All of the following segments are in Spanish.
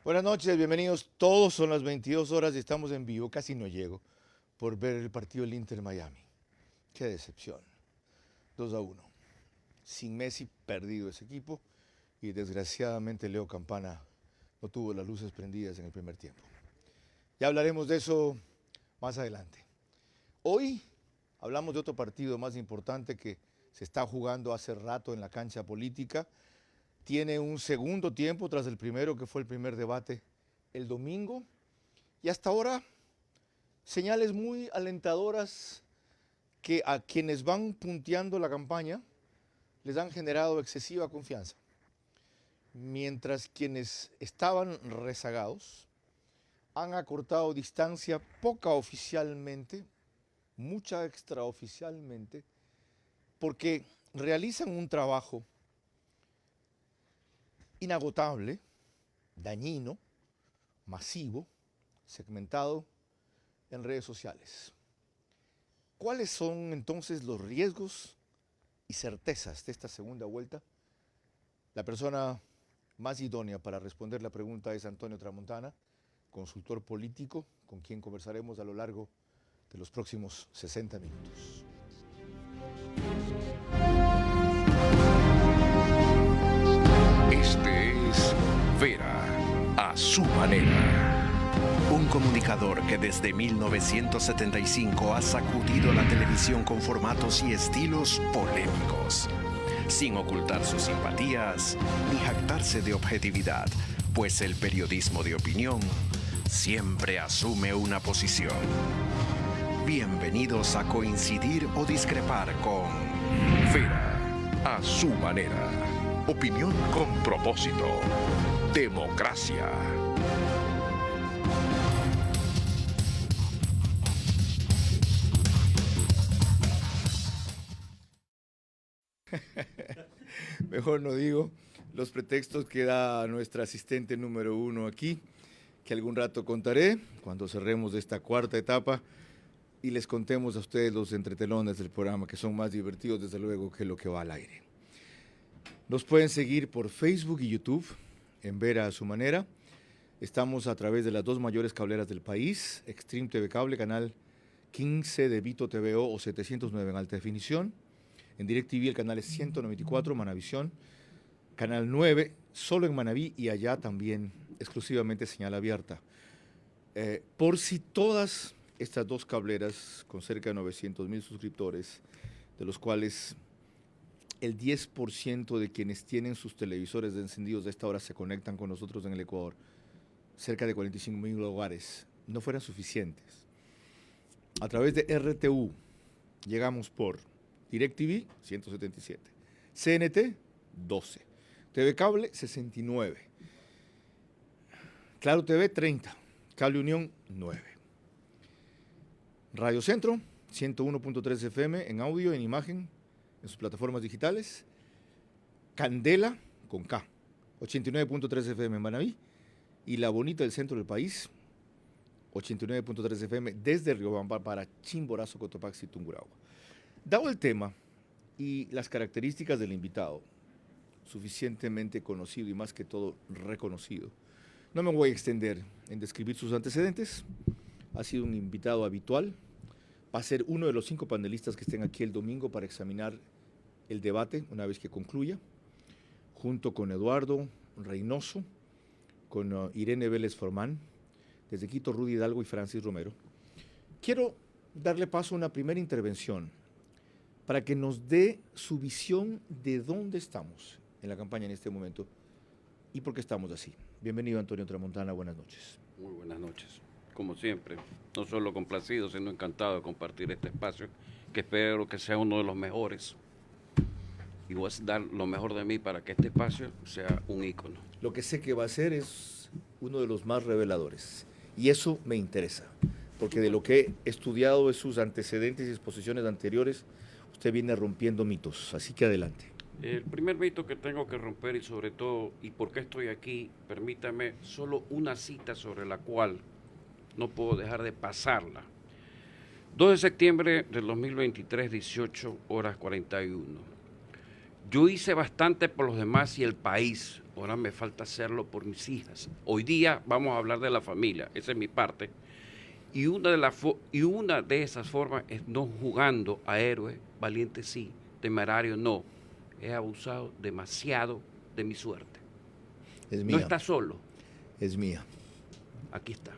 Buenas noches, bienvenidos. Todos son las 22 horas y estamos en vivo. Casi no llego por ver el partido del Inter Miami. Qué decepción. 2-1. Sin Messi, perdido ese equipo. Y desgraciadamente Leo Campana no tuvo las luces prendidas en el primer tiempo. Ya hablaremos de eso más adelante. Hoy hablamos de otro partido más importante que se está jugando hace rato en la cancha política. Tiene un segundo tiempo tras el primero, que fue el primer debate el domingo. Y hasta ahora, señales muy alentadoras que a quienes van punteando la campaña les han generado excesiva confianza. Mientras quienes estaban rezagados han acortado distancia poca oficialmente, mucha extraoficialmente, porque realizan un trabajo inagotable, dañino, masivo, segmentado en redes sociales. ¿Cuáles son entonces los riesgos y certezas de esta segunda vuelta? La persona más idónea para responder la pregunta es Antonio Tramontana, consultor político, con quien conversaremos a lo largo de los próximos 60 minutos. Este es Vera a su manera. Un comunicador que desde 1975 ha sacudido la televisión con formatos y estilos polémicos, sin ocultar sus simpatías ni jactarse de objetividad, pues el periodismo de opinión siempre asume una posición. Bienvenidos a coincidir o discrepar con Vera a su manera. Opinión con propósito. Democracia. Mejor no digo los pretextos que da nuestra asistente número 1 aquí, que algún rato contaré cuando cerremos esta cuarta etapa y les contemos a ustedes los entretelones del programa, que son más divertidos desde luego que lo que va al aire. Nos pueden seguir por Facebook y YouTube, en Vera a su manera. Estamos a través de las dos mayores cableras del país, Extreme TV Cable, canal 15 de Vito TVO o 709 en alta definición. En DirecTV el canal es 194, Manavisión. Canal 9, solo en Manaví y allá también exclusivamente señal abierta. Por si todas estas dos cableras, con cerca de 900,000 suscriptores, de los cuales el 10% de quienes tienen sus televisores encendidos a esta hora se conectan con nosotros en el Ecuador, cerca de 45,000 hogares, no fueran suficientes. A través de RTU llegamos por DirecTV 177, CNT 12, TV Cable 69, Claro TV 30, Cable Unión 9, Radio Centro 101.3 FM en audio, en imagen, en sus plataformas digitales, Candela con K 89.3 FM en Manaví y La Bonita del centro del país 89.3 FM desde Riobamba para Chimborazo, Cotopaxi y Tungurahua. Dado el tema y las características del invitado, suficientemente conocido y más que todo reconocido, no me voy a extender en describir sus antecedentes. Ha sido un invitado habitual, va a ser uno de los 5 panelistas que estén aquí el domingo para examinar el debate una vez que concluya, junto con Eduardo Reynoso, con Irene Vélez Formán, desde Quito Rudy Hidalgo y Francis Romero. Quiero darle paso a una primera intervención para que nos dé su visión de dónde estamos en la campaña en este momento y por qué estamos así. Bienvenido, Antonio Tramontana, buenas noches. Muy buenas noches. Como siempre, no solo complacido, sino encantado de compartir este espacio, que espero que sea uno de los mejores. Y voy a dar lo mejor de mí para que este espacio sea un ícono. Lo que sé que va a ser es uno de los más reveladores. Y eso me interesa, porque de lo que he estudiado de sus antecedentes y exposiciones anteriores, usted viene rompiendo mitos. Así que adelante. El primer mito que tengo que romper, y sobre todo, y por qué estoy aquí, permítame solo una cita sobre la cual no puedo dejar de pasarla. 2 de septiembre del 2023, 18 horas 41. Yo hice bastante por los demás y el país, ahora me falta hacerlo por mis hijas. Hoy día vamos a hablar de la familia, esa es mi parte. Y una de esas formas es no jugando a héroe, valiente sí, temerario no. He abusado demasiado de mi suerte. Es mía. No está solo. Es mía. Aquí está.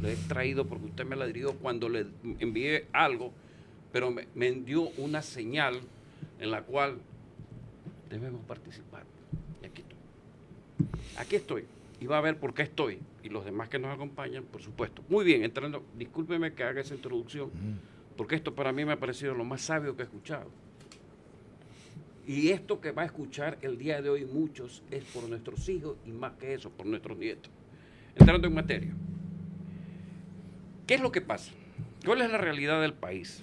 Le he traído porque usted me la dio cuando le envié algo, pero me dio una señal en la cual debemos participar. Y aquí estoy. Aquí estoy. Y va a ver por qué estoy. Y los demás que nos acompañan, por supuesto. Muy bien, entrando, discúlpeme que haga esa introducción, porque esto para mí me ha parecido lo más sabio que he escuchado. Y esto que va a escuchar el día de hoy muchos es por nuestros hijos y más que eso, por nuestros nietos. Entrando en materia. ¿Qué es lo que pasa? ¿Cuál es la realidad del país?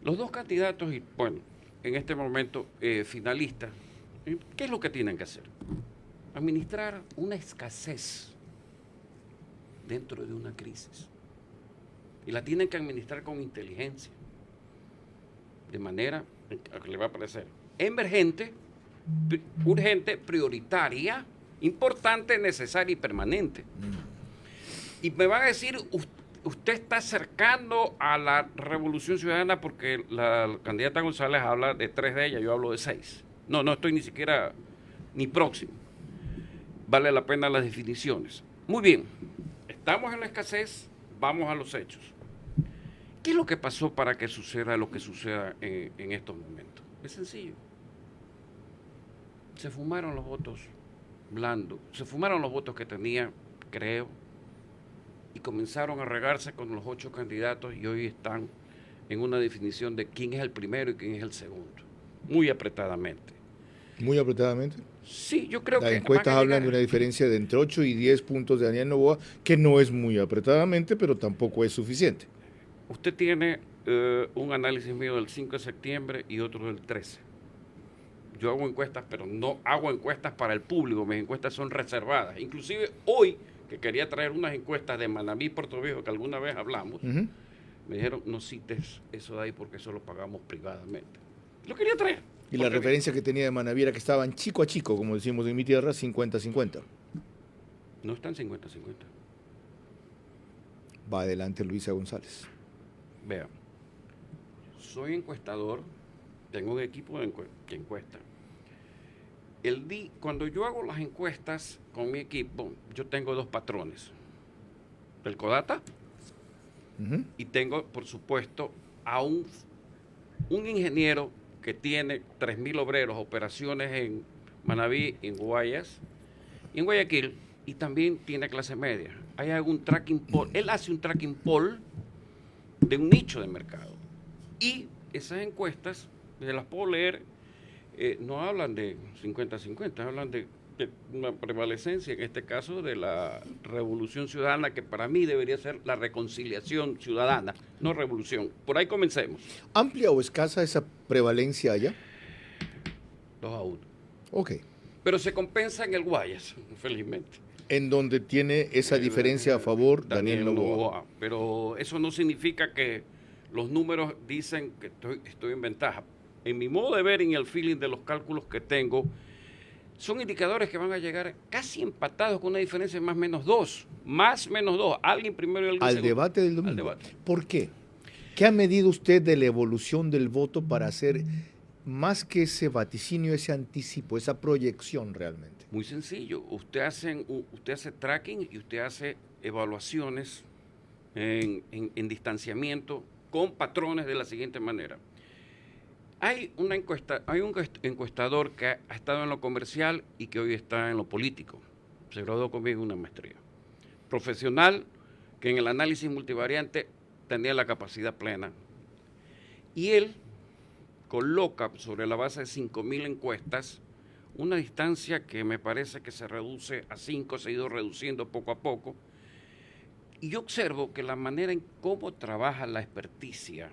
Los dos candidatos, y bueno, en este momento finalistas, ¿qué es lo que tienen que hacer? Administrar una escasez dentro de una crisis. Y la tienen que administrar con inteligencia. De manera que le va a parecer emergente, urgente, prioritaria, importante, necesaria y permanente. Y me va a decir, usted está acercando a la Revolución Ciudadana porque la candidata González habla de 3 de ellas, yo hablo de 6. No estoy ni siquiera ni próximo. Vale la pena las definiciones. Muy bien, estamos en la escasez, vamos a los hechos. ¿Qué es lo que pasó para que suceda lo que suceda en estos momentos? Es sencillo. Se fumaron los votos blandos, se fumaron los votos que tenía, creo, y comenzaron a regarse con los 8 candidatos y hoy están en una definición de quién es el primero y quién es el segundo, muy apretadamente. ¿Muy apretadamente? Sí, yo creo que... Las encuestas hablan de una diferencia de entre 8 y 10 puntos de Daniel Noboa, que no es muy apretadamente, pero tampoco es suficiente. Usted tiene un análisis mío del 5 de septiembre y otro del 13. Yo hago encuestas, pero no hago encuestas para el público, mis encuestas son reservadas. Inclusive hoy, que quería traer unas encuestas de Manabí y Puerto Viejo, que alguna vez hablamos, me dijeron, no cites eso de ahí porque eso lo pagamos privadamente. Lo quería traer. Y la referencia que tenía de Manabí era que estaban chico a chico, como decimos en mi tierra, 50-50. No están 50-50. Va adelante Luisa González. Vea, soy encuestador, tengo un equipo que encuesta. Cuando yo hago las encuestas con mi equipo, yo tengo 2 patrones. El CODATA y tengo, por supuesto, a un ingeniero que tiene 3.000 obreros, operaciones en Manabí, en Guayas, en Guayaquil, y también tiene clase media. Hay algún tracking poll, él hace un tracking poll de un nicho de mercado. Y esas encuestas, las puedo leer, no hablan de 50-50, hablan de una prevalecencia, en este caso, de la revolución ciudadana, que para mí debería ser la reconciliación ciudadana, no revolución. Por ahí comencemos. ¿Amplia o escasa esa prevalencia allá? 2-1. Ok. Pero se compensa en el Guayas, felizmente. En donde tiene esa diferencia a favor Daniel Noboa. Pero eso no significa que los números dicen que estoy en ventaja. En mi modo de ver y en el feeling de los cálculos que tengo, son indicadores que van a llegar casi empatados con una diferencia de más menos 2. Más menos 2. Alguien primero y alguien Al segundo. debate del domingo. Al debate. ¿Por qué? ¿Qué ha medido usted de la evolución del voto para hacer más que ese vaticinio, ese anticipo, esa proyección realmente? Muy sencillo. Usted hace tracking y usted hace evaluaciones en distanciamiento con patrones de la siguiente manera. Hay un encuestador que ha estado en lo comercial y que hoy está en lo político. Se graduó conmigo en una maestría. Profesional que en el análisis multivariante tenía la capacidad plena. Y él coloca sobre la base de 5.000 encuestas una distancia que me parece que se reduce a 5, se ha ido reduciendo poco a poco. Y yo observo que la manera en cómo trabaja la experticia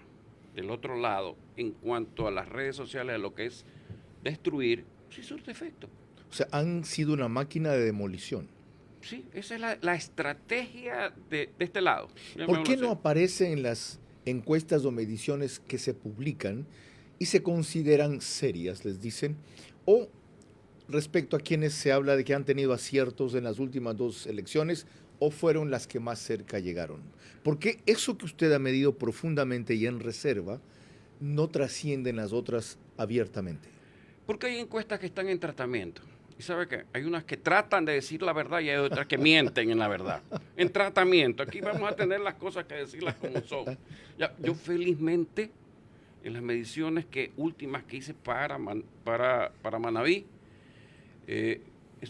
del otro lado en cuanto a las redes sociales, a lo que es destruir, sí surte efecto. O sea, han sido una máquina de demolición. Sí, esa es la estrategia de este lado. ¿Por qué no aparece en las encuestas o mediciones que se publican y se consideran serias, les dicen? O respecto a quienes se habla de que han tenido aciertos en las últimas 2 elecciones o fueron las que más cerca llegaron? ¿Por qué eso que usted ha medido profundamente y en reserva no trasciende en las otras abiertamente? Porque hay encuestas que están en tratamiento. Y sabe que hay unas que tratan de decir la verdad y hay otras que mienten en la verdad. En tratamiento. Aquí vamos a tener las cosas que decirlas como son. Ya, yo felizmente, en las mediciones últimas que hice para Manabí,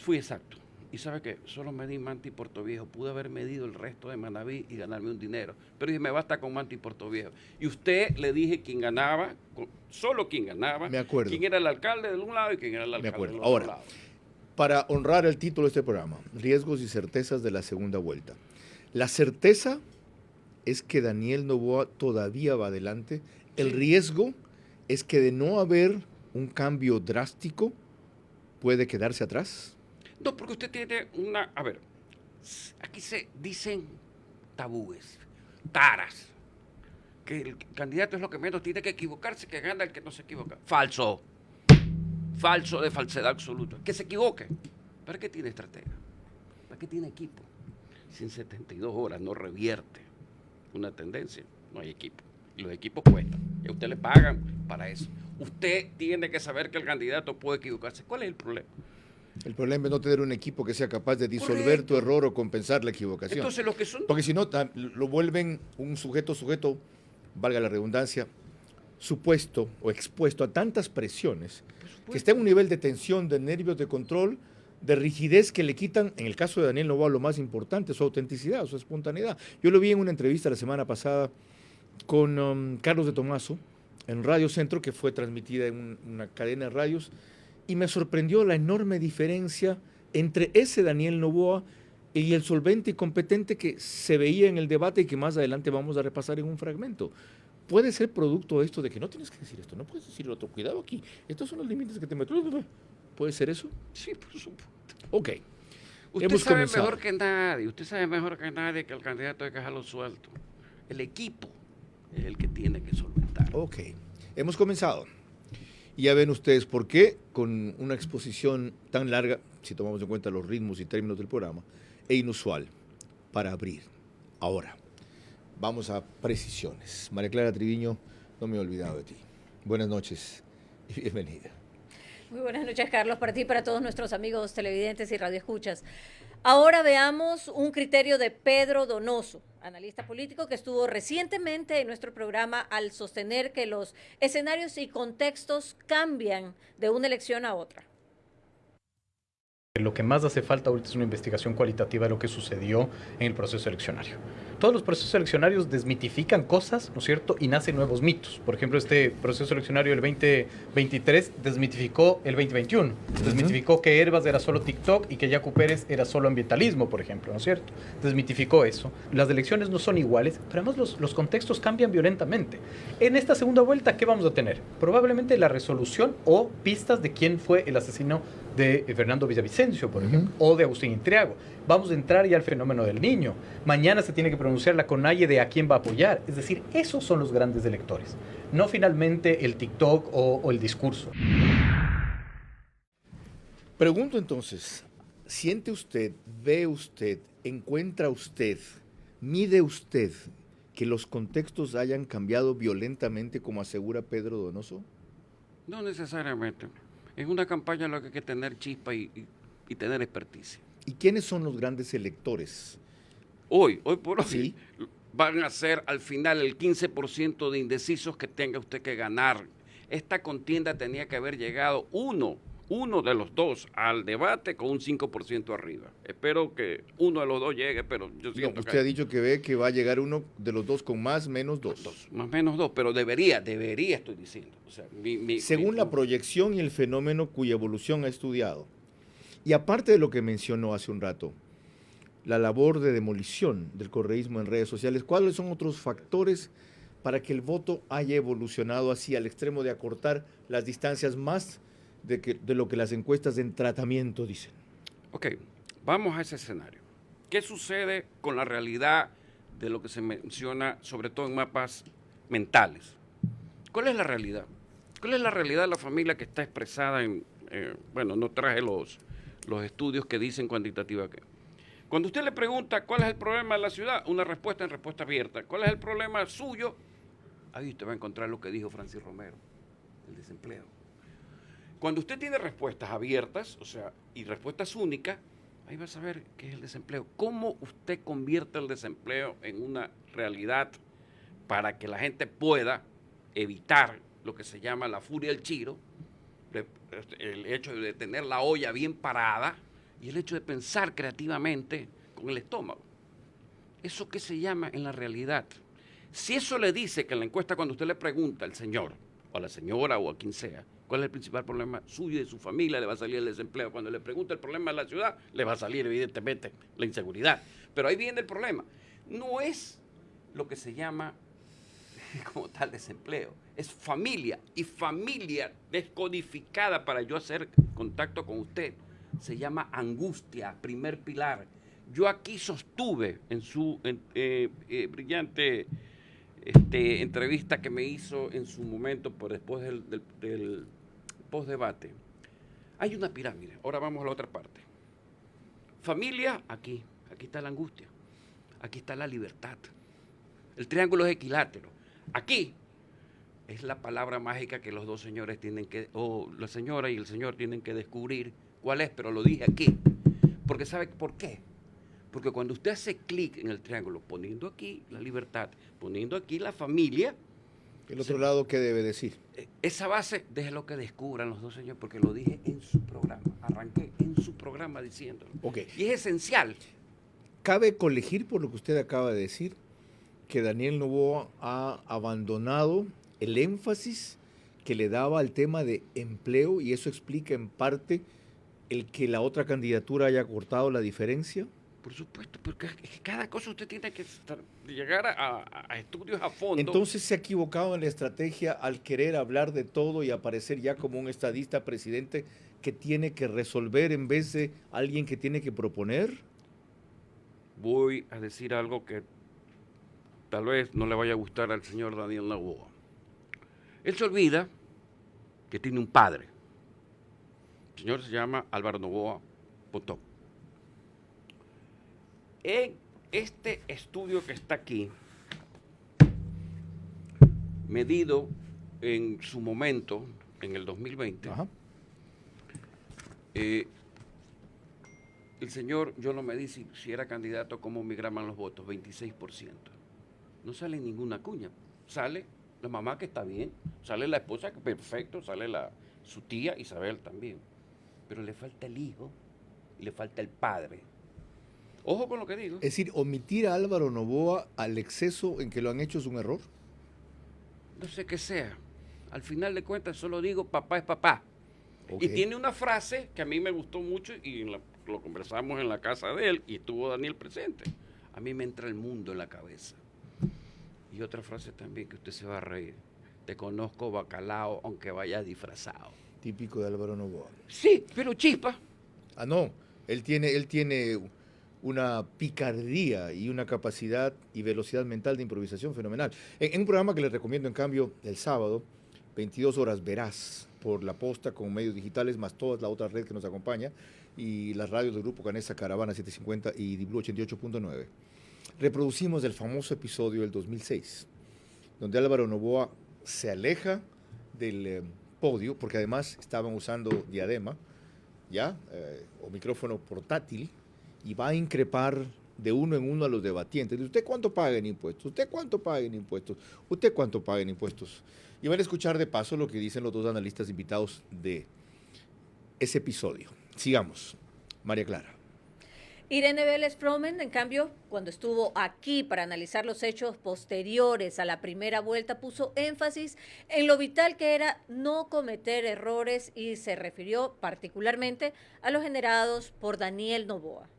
fui exacto. Y sabe que solo medí Manta y Portoviejo. Pude haber medido el resto de Manabí y ganarme un dinero. Pero dije, me basta con Manta y Portoviejo. Y usted le dije quién ganaba, solo quién ganaba. Me acuerdo. Quién era el alcalde de un lado y quién era el alcalde del otro Ahora, lado. para honrar el título de este programa, riesgos y certezas de la segunda vuelta. La certeza es que Daniel Noboa todavía va adelante. El riesgo es que de no haber un cambio drástico, puede quedarse atrás. No, porque usted tiene una... A ver, aquí se dicen tabúes, taras, que el candidato es lo que menos tiene que equivocarse, que gana el que no se equivoca. Falso. Falso de falsedad absoluta. Que se equivoque. ¿Para qué tiene estratega? ¿Para qué tiene equipo? Si en 72 horas no revierte una tendencia, no hay equipo. Y los equipos cuestan. Y a usted le pagan para eso. Usted tiene que saber que el candidato puede equivocarse. ¿Cuál es el problema? El problema es no tener un equipo que sea capaz de disolver Correcto. tu error o compensar la equivocación. Entonces, los que son... Porque si no, lo vuelven un sujeto, valga la redundancia, supuesto o expuesto a tantas presiones, que está en un nivel de tensión, de nervios, de control, de rigidez que le quitan, en el caso de Daniel Noboa, lo más importante, su autenticidad, su espontaneidad. Yo lo vi en una entrevista la semana pasada con Carlos de Tomaso, en Radio Centro, que fue transmitida en una cadena de radios, y me sorprendió la enorme diferencia entre ese Daniel Noboa y el solvente y competente que se veía en el debate y que más adelante vamos a repasar en un fragmento. Puede ser producto de esto de que no tienes que decir esto, no puedes decir lo otro, cuidado aquí, estos son los límites que te meto. ¿Puede ser eso? Sí, por supuesto. Ok. Usted sabe mejor que nadie, usted sabe mejor que nadie que el candidato hay que dejarlo suelto. El equipo es el que tiene que solventar. Ok. Hemos comenzado. Y ya ven ustedes por qué, con una exposición tan larga, si tomamos en cuenta los ritmos y términos del programa, e inusual, para abrir. Ahora, vamos a precisiones. María Clara Triviño, no me he olvidado de ti. Buenas noches y bienvenida. Muy buenas noches, Carlos, para ti y para todos nuestros amigos televidentes y radioescuchas. Ahora veamos un criterio de Pedro Donoso, analista político que estuvo recientemente en nuestro programa al sostener que los escenarios y contextos cambian de una elección a otra. Lo que más hace falta ahorita es una investigación cualitativa de lo que sucedió en el proceso eleccionario. Todos los procesos eleccionarios desmitifican cosas, ¿no es cierto? Y nacen nuevos mitos. Por ejemplo, este proceso eleccionario del 2023 desmitificó el 2021. Desmitificó que Herbas era solo TikTok y que Yacu Pérez era solo ambientalismo, por ejemplo, ¿no es cierto? Desmitificó eso. Las elecciones no son iguales, pero además los contextos cambian violentamente. En esta segunda vuelta, ¿qué vamos a tener? Probablemente la resolución o pistas de quién fue el asesino de Fernando Villavicencio, por ejemplo, o de Agustín Intriago. Vamos a entrar ya al fenómeno del niño. Mañana se tiene que pronunciar la CONAIE de a quién va a apoyar. Es decir, esos son los grandes electores, no finalmente el TikTok o el discurso. Pregunto entonces, ¿siente usted, ve usted, encuentra usted, mide usted que los contextos hayan cambiado violentamente como asegura Pedro Donoso? No necesariamente. En una campaña lo que hay que tener chispa y tener experticia. ¿Y quiénes son los grandes electores? Hoy por hoy, Sí. van a ser al final el 15% de indecisos que tenga usted que ganar. Esta contienda tenía que haber llegado uno de los dos al debate con un 5% arriba. Espero que uno de los dos llegue, pero yo No, siento usted ha dicho que ve que va a llegar uno de los dos con más menos dos. más o menos dos, pero debería estoy diciendo. O sea, Según la proyección y el fenómeno cuya evolución ha estudiado. Y aparte de lo que mencionó hace un rato, la labor de demolición del correísmo en redes sociales, ¿cuáles son otros factores para que el voto haya evolucionado así al extremo de acortar las distancias más de lo que las encuestas en tratamiento dicen? Ok, vamos a ese escenario. ¿Qué sucede con la realidad de lo que se menciona, sobre todo en mapas mentales? ¿Cuál es la realidad? ¿Cuál es la realidad de la familia que está expresada en bueno, no traje los estudios que dicen cuantitativa que. Cuando usted le pregunta cuál es el problema de la ciudad, una respuesta en respuesta abierta. ¿Cuál es el problema suyo? Ahí usted va a encontrar lo que dijo Francis Romero, el desempleo. Cuando usted tiene respuestas abiertas, o sea, y respuestas únicas, ahí va a saber qué es el desempleo. ¿Cómo usted convierte el desempleo en una realidad para que la gente pueda evitar lo que se llama la furia del chiro, el hecho de tener la olla bien parada y el hecho de pensar creativamente con el estómago? ¿Eso qué se llama en la realidad? Si eso le dice que en la encuesta, cuando usted le pregunta al señor, o a la señora, o a quien sea, cuál es el principal problema suyo y de su familia, le va a salir el desempleo. Cuando le pregunta el problema de la ciudad, le va a salir evidentemente la inseguridad. Pero ahí viene el problema. No es lo que se llama como tal desempleo, es familia, y familia descodificada para yo hacer contacto con usted se llama angustia, primer pilar. Yo aquí sostuve en su brillante entrevista que me hizo en su momento por después del postdebate, hay una pirámide. Ahora vamos a la otra parte. Familia, aquí está la angustia, aquí está la libertad, el triángulo es equilátero. Aquí es la palabra mágica que los dos señores tienen que, o la señora y el señor tienen que descubrir cuál es, pero lo dije aquí. Porque ¿sabe por qué? Porque cuando usted hace clic en el triángulo, poniendo aquí la libertad, poniendo aquí la familia. ¿El otro lado qué debe decir? Esa base, déjelo que descubran los dos señores, porque lo dije en su programa. Arranqué en su programa diciéndolo. Okay. Y es esencial. Cabe colegir por lo que usted acaba de decir que Daniel Noboa ha abandonado el énfasis que le daba al tema de empleo, y eso explica en parte el que la otra candidatura haya cortado la diferencia. Por supuesto, porque cada cosa usted tiene que llegar a estudios a fondo. Entonces se ha equivocado en la estrategia al querer hablar de todo y aparecer ya como un estadista presidente que tiene que resolver en vez de alguien que tiene que proponer. Voy a decir algo que tal vez no le vaya a gustar al señor Daniel Noboa. Él se olvida que tiene un padre. El señor se llama Álvaro Noboa Potok. En este estudio que está aquí, medido en su momento, en el 2020, el señor, yo lo medí si era candidato, cómo migraban los votos, 26%. No sale ninguna cuña, sale la mamá que está bien, sale la esposa que perfecto, sale su tía Isabel también, pero le falta el hijo y le falta el padre. Ojo con lo que digo. Es decir, omitir a Álvaro Noboa al exceso en que lo han hecho es un error. No sé qué sea, al final de cuentas solo digo papá es papá. Okay. Y tiene una frase que a mí me gustó mucho y lo conversamos en la casa de él y estuvo Daniel presente. A mí me entra el mundo en la cabeza. Y otra frase también que usted se va a reír. Te conozco bacalao aunque vaya disfrazado. Típico de Álvaro Noboa. Sí, pero chispa. Ah, no. Él tiene una picardía y una capacidad y velocidad mental de improvisación fenomenal. En un programa que les recomiendo, en cambio, el sábado, 22 horas Verás, por La Posta, con medios digitales, más toda la otra red que nos acompaña, y las radios del Grupo Canesa, Caravana 750 y Diblu 88.9. Reproducimos el famoso episodio del 2006, donde Álvaro Noboa se aleja del podio, porque además estaban usando diadema, o micrófono portátil, y va a increpar de uno en uno a los debatientes. ¿Usted cuánto paga en impuestos? ¿Usted cuánto paga en impuestos? ¿Usted cuánto paga en impuestos? Y van a escuchar de paso lo que dicen los dos analistas invitados de ese episodio. Sigamos. María Clara. Irene Vélez Fromen, en cambio, cuando estuvo aquí para analizar los hechos posteriores a la primera vuelta, puso énfasis en lo vital que era no cometer errores y se refirió particularmente a los generados por Daniel Noboa.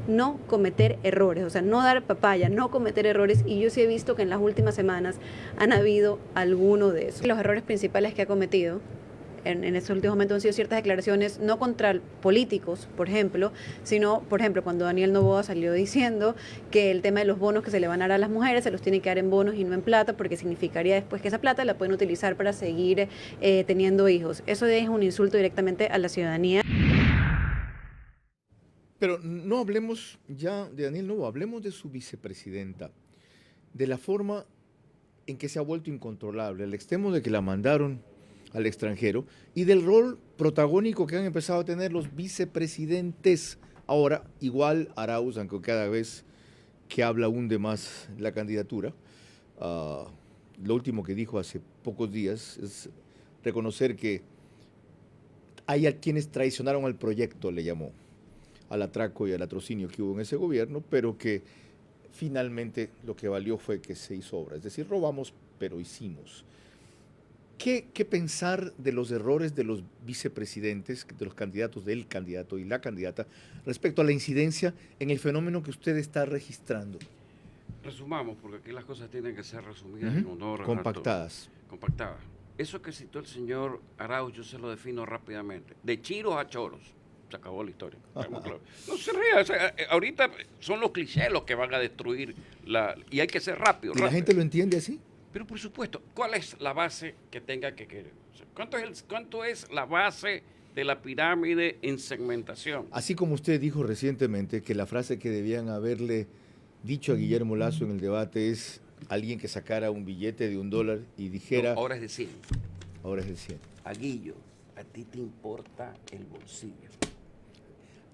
No cometer errores, o sea, no dar papaya, no cometer errores, y yo sí he visto que en las últimas semanas han habido algunos de esos. Los errores principales que ha cometido en estos últimos momentos han sido ciertas declaraciones, no contra políticos, por ejemplo, sino, por ejemplo, cuando Daniel Noboa salió diciendo que el tema de los bonos que se le van a dar a las mujeres se los tiene que dar en bonos y no en plata, porque significaría después que esa plata la pueden utilizar para seguir teniendo hijos. Eso es un insulto directamente a la ciudadanía. Pero no hablemos ya de Daniel Noboa, hablemos de su vicepresidenta, de la forma en que se ha vuelto incontrolable, al extremo de que la mandaron al extranjero, y del rol protagónico que han empezado a tener los vicepresidentes. Ahora, igual Arauz, aunque cada vez que habla hunde más la candidatura, lo último que dijo hace pocos días es reconocer que hay a quienes traicionaron al proyecto, le llamó, al atraco y al latrocinio que hubo en ese gobierno, pero que finalmente lo que valió fue que se hizo obra. Es decir, robamos, pero hicimos. ¿Qué pensar de los errores de los vicepresidentes, de los candidatos, del candidato y la candidata, respecto a la incidencia en el fenómeno que usted está registrando? Resumamos, porque aquí las cosas tienen que ser resumidas en honor. Compactadas. Compactadas. Eso que citó el señor Arauz, yo se lo defino rápidamente. De chiros a choros. Se acabó la historia. No se ría. O sea, ahorita son los clichés los que van a destruir y hay que ser rápido. ¿Y la gente lo entiende así? Pero por supuesto, ¿cuál es la base que tenga que querer? O sea, ¿cuánto es la base de la pirámide en segmentación? Así como usted dijo recientemente que la frase que debían haberle dicho a Guillermo Lasso en el debate es alguien que sacara un billete de $1 y dijera... No, ahora es de 100. Ahora es de 100. A Guillo, a ti te importa el bolsillo.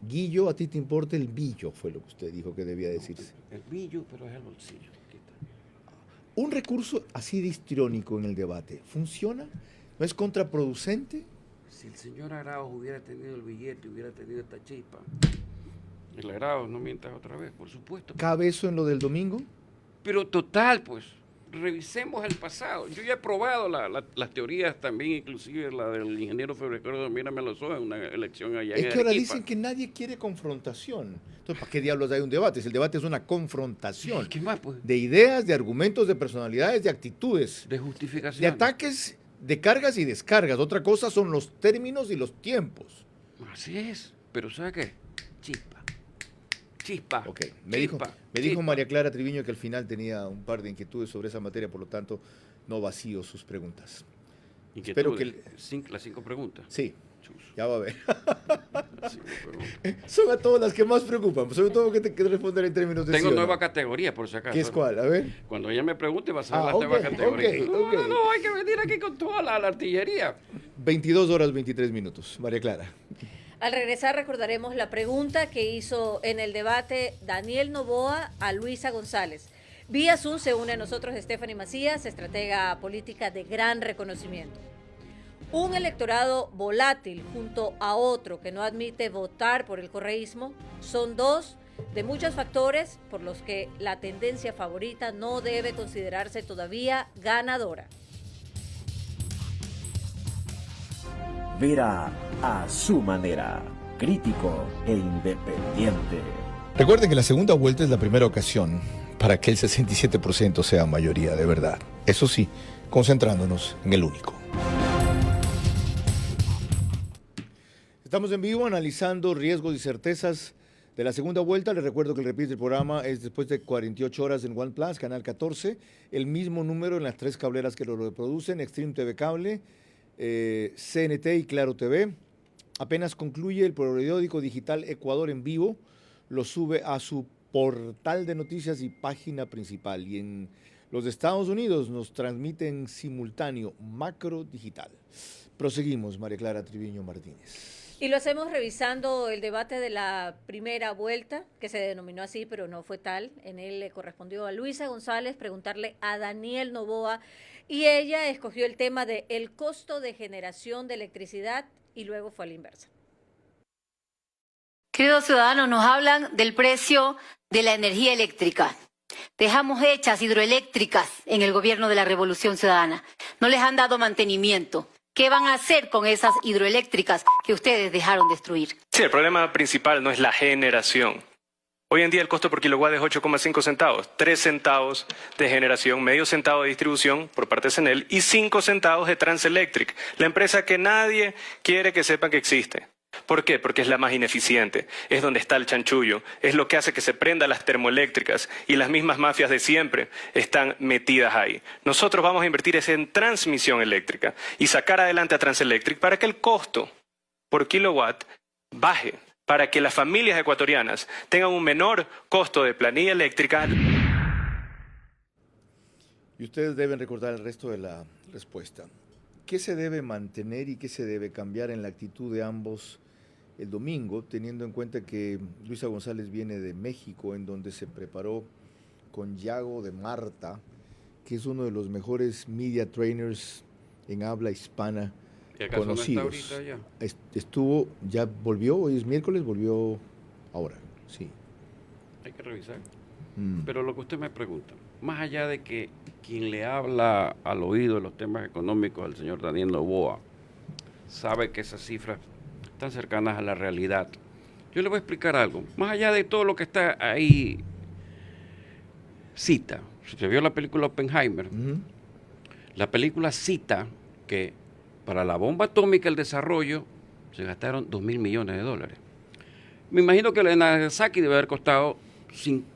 Guillo, a ti te importa el billo, fue lo que usted dijo que debía decirse. El billo, pero es el bolsillo. Aquí está. Un recurso así de histriónico en el debate, ¿funciona? ¿No es contraproducente? Si el señor Arauz hubiera tenido el billete, hubiera tenido esta chispa. El Arauz, no mientas otra vez, por supuesto. ¿Cabe eso en lo del domingo? Pero total, pues, revisemos el pasado. Yo ya he probado las teorías también, inclusive la del ingeniero Febreiro, mírame a los ojos, en una elección allá en Es que ahora Arequipa. dicen que nadie quiere confrontación. Entonces, ¿para qué diablos hay un debate? Si el debate es una confrontación ¿Qué más, pues? de ideas, de argumentos, de personalidades, de actitudes, De justificación. de ataques, de cargas y descargas. Otra cosa son los términos y los tiempos. Así es. Pero ¿sabe qué? Chispa. Chispa. Ok, me dijo María Clara Triviño que al final tenía un par de inquietudes sobre esa materia, por lo tanto, no vacío sus preguntas. Espero que las 5 preguntas. Sí, Chus. ya va a ver. Las 5 preguntas. Son a todas las que más preocupan, sobre todo que te que responder en términos de Tengo sí o no. nueva categoría, por si acaso. ¿Qué es cuál? A ver. Cuando ella me pregunte, vas a ver Ah, las nuevas ok, categorías. ok. No, hay que venir aquí con toda la artillería. 22 horas 23 minutos. María Clara. Al regresar recordaremos la pregunta que hizo en el debate Daniel Noboa a Luisa González. Vía Zoom se une a nosotros Stephanie Macías, estratega política de gran reconocimiento. Un electorado volátil junto a otro que no admite votar por el correísmo son dos de muchos factores por los que la tendencia favorita no debe considerarse todavía ganadora. Vera a su manera, crítico e independiente. Recuerden que la segunda vuelta es la primera ocasión para que el 67% sea mayoría de verdad. Eso sí, concentrándonos en el único. Estamos en vivo analizando riesgos y certezas de la segunda vuelta. Les recuerdo que el reprise del programa es después de 48 horas en OnePlus, Canal 14. El mismo número en las 3 cableras que lo reproducen, Extreme TV Cable, CNT y Claro TV. Apenas concluye el periódico digital Ecuador en vivo, lo sube a su portal de noticias y página principal. Y en los Estados Unidos nos transmite en simultáneo Macro Digital. Proseguimos, María Clara Triviño Martínez. Y lo hacemos revisando el debate de la primera vuelta, que se denominó así, pero no fue tal. En él le correspondió a Luisa González preguntarle a Daniel Noboa y ella escogió el tema de el costo de generación de electricidad y luego fue a la inversa. Queridos ciudadanos, nos hablan del precio de la energía eléctrica. Dejamos hechas hidroeléctricas en el gobierno de la Revolución Ciudadana. No les han dado mantenimiento. ¿Qué van a hacer con esas hidroeléctricas que ustedes dejaron destruir? Sí, el problema principal no es la generación. Hoy en día el costo por kilowatt es 8,5 centavos, 3 centavos de generación, medio centavo de distribución por parte de CENEL y 5 centavos de Transelectric, la empresa que nadie quiere que sepan que existe. ¿Por qué? Porque es la más ineficiente, es donde está el chanchullo, es lo que hace que se prendan las termoeléctricas y las mismas mafias de siempre están metidas ahí. Nosotros vamos a invertir en transmisión eléctrica y sacar adelante a Transelectric para que el costo por kilowatt baje, para que las familias ecuatorianas tengan un menor costo de planilla eléctrica. Y ustedes deben recordar el resto de la respuesta. ¿Qué se debe mantener y qué se debe cambiar en la actitud de ambos el domingo, teniendo en cuenta que Luisa González viene de México, en donde se preparó con Yago de Marta, que es uno de los mejores media trainers en habla hispana conocidos? ¿No está ahorita ya? Estuvo, ya volvió, hoy es miércoles, volvió ahora, sí. Hay que revisar. Pero lo que usted me pregunta, más allá de que quien le habla al oído de los temas económicos al señor Daniel Noboa sabe que esas cifras están cercanas a la realidad, yo le voy a explicar algo. Más allá de todo lo que está ahí, cita, si se vio la película Oppenheimer, la película cita que para la bomba atómica el desarrollo se gastaron $2.000 millones. Me imagino que la de Nagasaki debe haber costado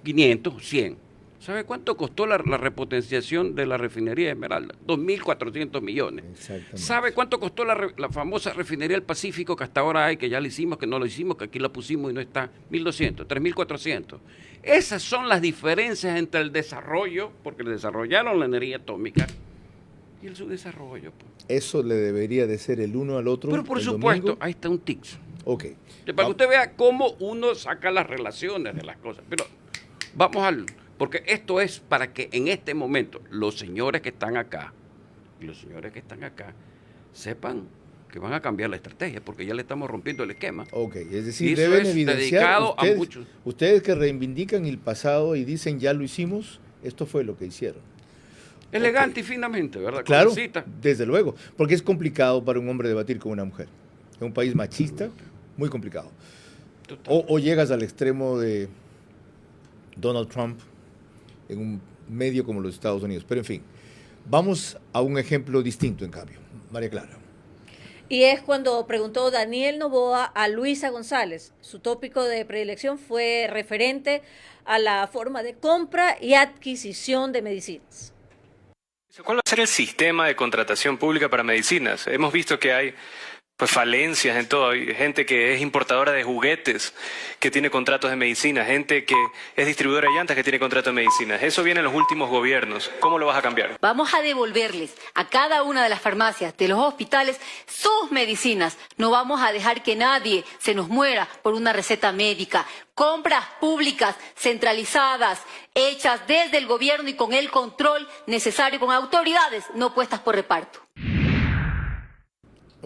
500, 100. ¿Sabe cuánto costó la repotenciación de la refinería de Esmeralda? 2.400 millones. ¿Sabe cuánto costó la famosa refinería del Pacífico que hasta ahora hay, que ya la hicimos, que no lo hicimos, que aquí la pusimos y no está? 1.200, 3.400. Esas son las diferencias entre el desarrollo, porque le desarrollaron la energía atómica, y el subdesarrollo. Pues. Eso le debería de ser el uno al otro. Pero por supuesto, domingo. ahí está un tics. Ok. Para que usted vea cómo uno saca las relaciones de las cosas. Pero vamos al... Porque esto es para que en este momento los señores que están acá y los señores que están acá sepan que van a cambiar la estrategia, porque ya le estamos rompiendo el esquema. Ok, es decir, y eso deben es evidenciar dedicado a muchos. Ustedes que reivindican el pasado y dicen ya lo hicimos, esto fue lo que hicieron. Elegante y finamente, ¿verdad? Claro, Cita. desde luego, porque es complicado para un hombre debatir con una mujer. En un país machista, muy complicado. O llegas al extremo de Donald Trump en un medio como los Estados Unidos. Pero en fin, vamos a un ejemplo distinto en cambio. María Clara. Y es cuando preguntó Daniel Noboa a Luisa González. Su tópico de predilección fue referente a la forma de compra y adquisición de medicinas. ¿Cuál va a ser el sistema de contratación pública para medicinas? Hemos visto que hay falencias en todo. Hay gente que es importadora de juguetes que tiene contratos de medicina, gente que es distribuidora de llantas que tiene contratos de medicinas. Eso viene en los últimos gobiernos. ¿Cómo lo vas a cambiar? Vamos a devolverles a cada una de las farmacias, de los hospitales, sus medicinas. No vamos a dejar que nadie se nos muera por una receta médica. Compras públicas, centralizadas, hechas desde el gobierno y con el control necesario, con autoridades, no puestas por reparto.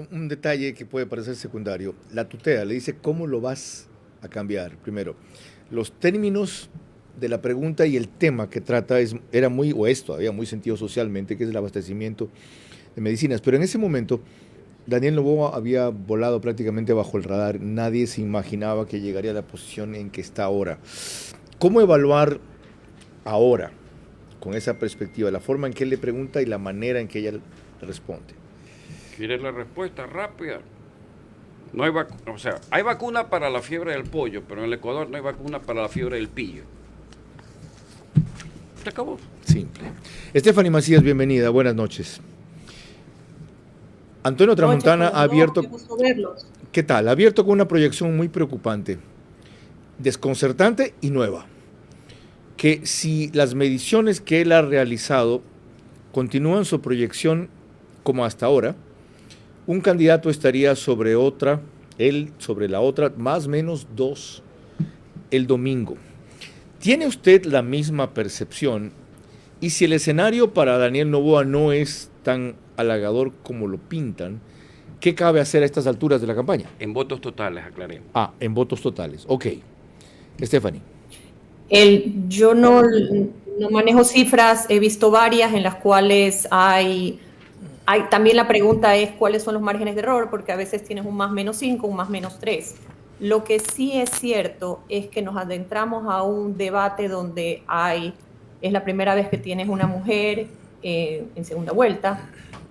Un detalle que puede parecer secundario. La tutea le dice cómo lo vas a cambiar. Primero, los términos de la pregunta y el tema que trata era muy, o es todavía muy sentido socialmente, que es el abastecimiento de medicinas. Pero en ese momento, Daniel Noboa había volado prácticamente bajo el radar. Nadie se imaginaba que llegaría a la posición en que está ahora. ¿Cómo evaluar ahora, con esa perspectiva, la forma en que él le pregunta y la manera en que ella responde? ¿Quiere la respuesta rápida? No hay o sea, hay vacuna para la fiebre del pollo, pero en el Ecuador no hay vacuna para la fiebre del pillo. Se acabó. Simple. Stephanie Macías, bienvenida. Buenas noches. Antonio Tramontana ha abierto... ¿Qué tal? Ha abierto con una proyección muy preocupante, desconcertante y nueva. Que si las mediciones que él ha realizado continúan su proyección como hasta ahora, un candidato estaría sobre otra, él sobre la otra, más o menos 2 el domingo. ¿Tiene usted la misma percepción? Y si el escenario para Daniel Noboa no es tan halagador como lo pintan, ¿qué cabe hacer a estas alturas de la campaña? En votos totales, aclaremos. En votos totales. Ok. Stephanie. Yo no manejo cifras, he visto varias en las cuales hay también la pregunta es cuáles son los márgenes de error, porque a veces tienes un +-5, un +-3. Lo que sí es cierto es que nos adentramos a un debate donde es la primera vez que tienes una mujer en segunda vuelta.